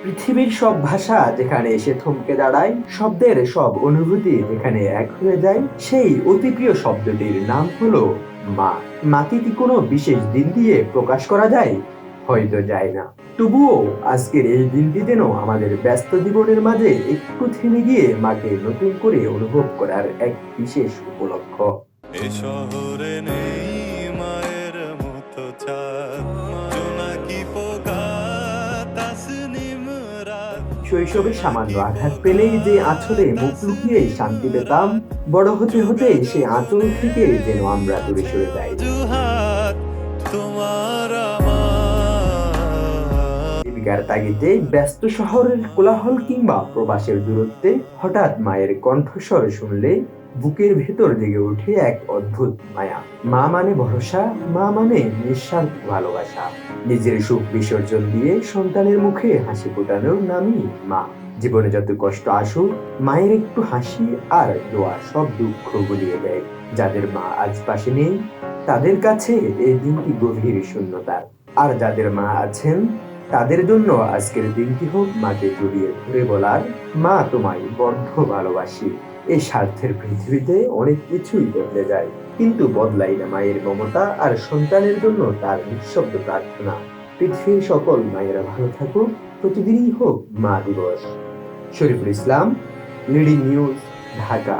পৃথিবীর সব ভাষা যেখানে এসে থমকে দাঁড়ায়, শব্দের সব অনুভূতি যেখানে এক হয়ে যায়, সেই অতি প্রিয় শব্দটির নাম হলো মা। মাকে কি কোনো বিশেষ দিন দিয়ে প্রকাশ করা যায়? হয়তো যায় না। তবুও আজকের এই দিনটি যেন আমাদের ব্যস্ত জীবনের মাঝে একটু থেমে গিয়ে মাকে নতুন করে অনুভব করার এক বিশেষ উপলক্ষ। এ শহরে নেই মায়ের মতো চাঁদ, জোনাকি পোকা তাসনিম রাত। শৈশবে সামান্য আঘাত পেলেই যে আঁচলে মুখ লুকিয়ে শান্তি পেতাম, বড় হতে হতে সে আঁচল থেকে যেন আমরা দূরে সরে যাই। জুহাত তোমার আমার। জীবিকার তাগিদে ব্যস্ত শহরের কোলাহল কিংবা প্রবাসের দূরত্বে হঠাৎ মায়ের কণ্ঠস্বর শুনলে বুকের ভেতর জেগে ওঠে এক অদ্ভুত মায়া। মা মানে ভরসা, মা মানে নিঃস্বার্থ ভালোবাসা। নিজের সুখ বিসর্জন দিয়ে সন্তানের মুখে হাসি ফোটানোর নামই মা। জীবনে যত কষ্ট আসুক, মায়ের একটু হাসি আর দোয়া সব দুঃখ গুলিয়ে দেয়। যাদের মা আজ পাশে নেই, তাদের কাছে এই দিনটি গভীর শূন্যতার। আর যাদের মা আছেন, তাদের জন্য আজকের দিনটি হোক মাকে জড়িয়ে ধরে বলার, মা তোমায় বড্ড ভালোবাসি। এই স্বার্থের পৃথিবীতে অনেক কিছুই বদলে যায়, কিন্তু বদলাই না মায়ের মমতা আর সন্তানের জন্য তার নিঃশব্দ প্রার্থনা। পৃথিবীর সকল মায়েরা ভালো থাকুক, প্রতিদিনই হোক মা দিবস। Shariful Islam, leading news, Dhaka.